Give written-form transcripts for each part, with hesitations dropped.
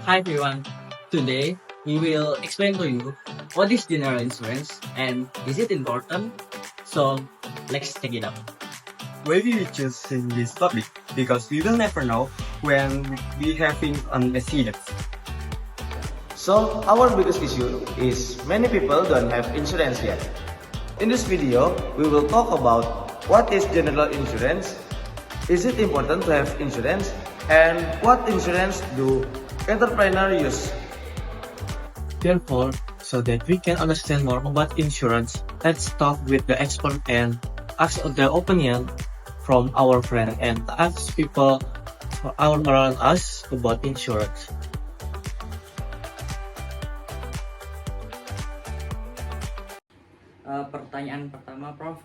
Hi everyone. Today we will explain to you what is general insurance and is it important? So let's check it out. Why we choosing this topic? Because we will never know when we having an accident. So, our biggest issue is many people don't have insurance yet. In this video, we will talk about what is general insurance, is it important to have insurance, and what insurance do entrepreneurs use. Therefore, so that we can understand more about insurance, let's talk with the expert and ask the opinion from our friend and ask people around us about insurance. Pertanyaan pertama, Prof.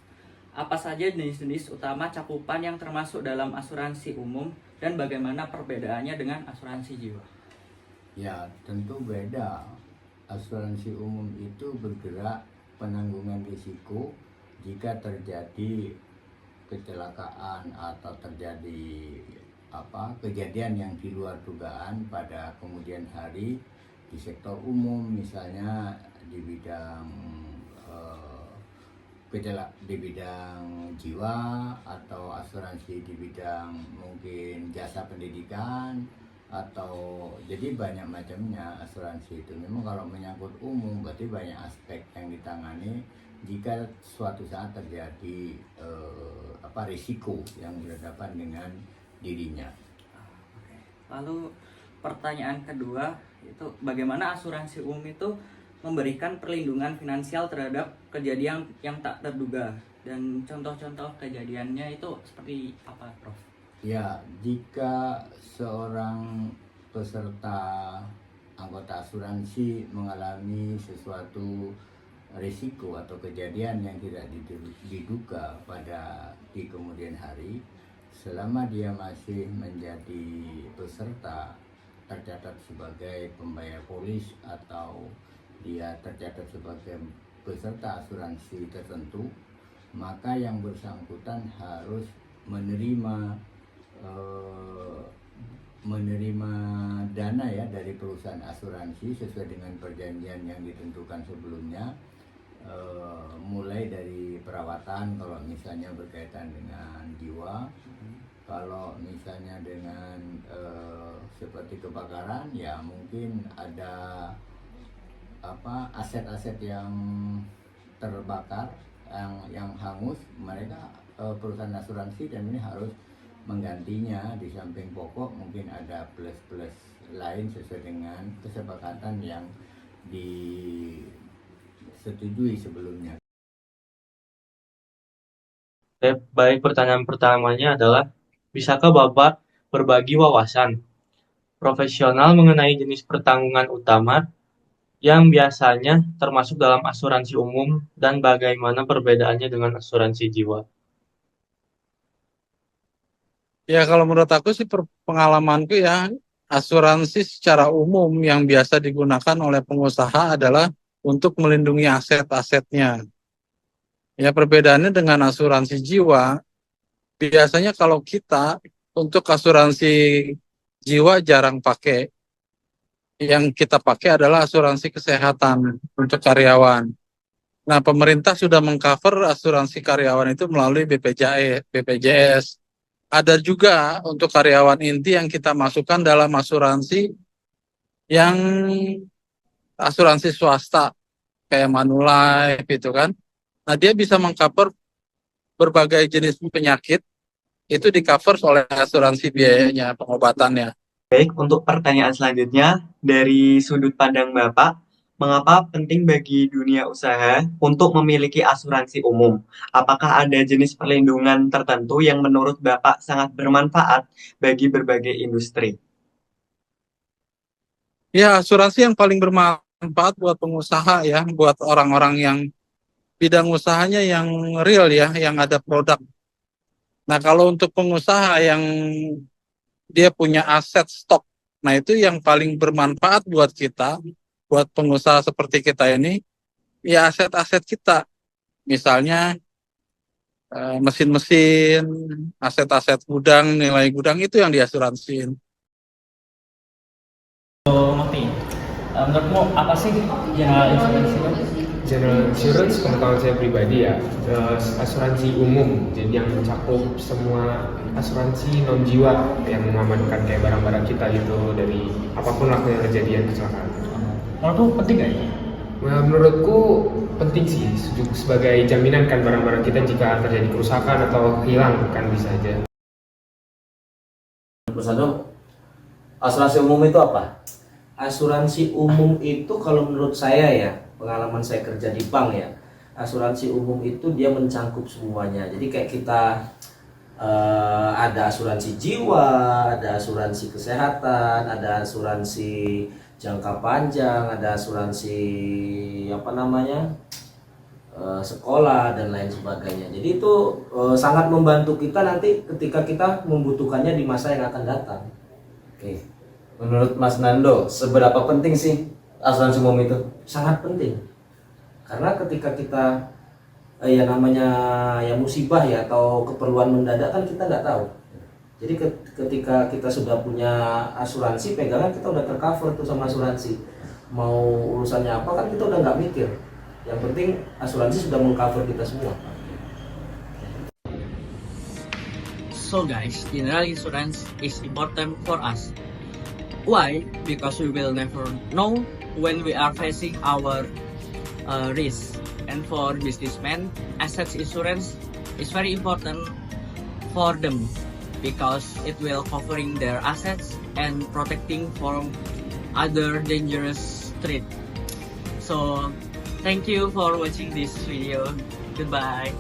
Apa saja jenis-jenis utama cakupan yang termasuk dalam asuransi umum dan bagaimana perbedaannya dengan asuransi jiwa? Ya, tentu beda. Asuransi umum itu bergerak penanggungan risiko jika terjadi kecelakaan atau terjadi kejadian yang di luar dugaan pada kemudian hari di sektor umum, misalnya di bidang di bidang jiwa atau asuransi di bidang mungkin jasa pendidikan, atau jadi banyak macamnya asuransi itu. Memang kalau menyangkut umum berarti banyak aspek yang ditangani jika suatu saat terjadi risiko yang berhadapan dengan dirinya. Lalu pertanyaan kedua itu bagaimana asuransi umum itu memberikan perlindungan finansial terhadap kejadian yang tak terduga, dan contoh-contoh kejadiannya itu seperti apa, Prof? Ya, jika seorang peserta anggota asuransi mengalami sesuatu risiko atau kejadian yang tidak diduga di kemudian hari, selama dia masih menjadi peserta tercatat sebagai pembayar polis atau dia tercatat sebagai peserta asuransi tertentu, maka yang bersangkutan harus menerima dana ya dari perusahaan asuransi sesuai dengan perjanjian yang ditentukan sebelumnya, mulai dari perawatan kalau misalnya berkaitan dengan jiwa, kalau misalnya dengan seperti kebakaran ya mungkin ada aset-aset yang terbakar, yang hangus, mereka perusahaan asuransi dan ini harus menggantinya. Di samping pokok mungkin ada plus-plus lain sesuai dengan kesepakatan yang disetujui sebelumnya. Baik, pertanyaan pertamanya adalah, bisakah Bapak berbagi wawasan profesional mengenai jenis pertanggungan utama yang biasanya termasuk dalam asuransi umum dan bagaimana perbedaannya dengan asuransi jiwa? Ya, kalau menurut aku sih pengalamanku ya, asuransi secara umum yang biasa digunakan oleh pengusaha adalah untuk melindungi aset-asetnya. Ya, perbedaannya dengan asuransi jiwa, biasanya kalau kita untuk asuransi jiwa jarang pakai. Yang kita pakai adalah asuransi kesehatan untuk karyawan. Nah, pemerintah sudah mengcover asuransi karyawan itu melalui BPJS. Ada juga untuk karyawan inti yang kita masukkan dalam asuransi yang asuransi swasta kayak Manulife gitu kan. Nah, dia bisa mengcover berbagai jenis penyakit, itu di-cover oleh asuransi biayanya, pengobatannya. Baik, untuk pertanyaan selanjutnya, dari sudut pandang Bapak, mengapa penting bagi dunia usaha untuk memiliki asuransi umum? Apakah ada jenis perlindungan tertentu yang menurut Bapak sangat bermanfaat bagi berbagai industri? Ya, asuransi yang paling bermanfaat buat pengusaha ya, buat orang-orang yang bidang usahanya yang real ya, yang ada produk. Nah, kalau untuk pengusaha yang dia punya aset stok, nah itu yang paling bermanfaat buat kita, buat pengusaha seperti kita ini, ya aset-aset kita. Misalnya mesin-mesin, aset-aset gudang, nilai gudang itu yang diasuransiin. Menurutmu apa sih general insurance itu? General insurance pengetahuan saya pribadi ya, asuransi umum, jadi yang mencakup semua asuransi non jiwa yang mengamankan kayak barang-barang kita gitu dari apapun lah yang kejadian kecelakaan. Menurutmu penting nggak ya? Nah, menurutku penting sih sebagai jaminan kan barang-barang kita jika terjadi kerusakan atau hilang kan bisa aja. Bersatu, asuransi umum itu apa? Asuransi umum itu kalau menurut saya ya, pengalaman saya kerja di bank ya, asuransi umum itu dia mencangkup semuanya. Jadi kayak kita ada asuransi jiwa, ada asuransi kesehatan, ada asuransi jangka panjang, ada asuransi sekolah dan lain sebagainya. Jadi itu sangat membantu kita nanti ketika kita membutuhkannya di masa yang akan datang. Oke. Menurut Mas Nando, seberapa penting sih asuransi umum itu? Sangat penting. Karena ketika kita musibah ya atau keperluan mendadak kan kita nggak tahu. Jadi ketika kita sudah punya asuransi, pegangan kita udah tercover tuh sama asuransi. Mau urusannya apa kan kita udah nggak mikir. Yang penting asuransi sudah mengcover kita semua. So guys, general insurance is important for us. Why? Because we will never know when we are facing our risk. And for businessmen, assets insurance is very important for them because it will covering their assets and protecting from other dangerous threat. So thank you for watching this video. Goodbye.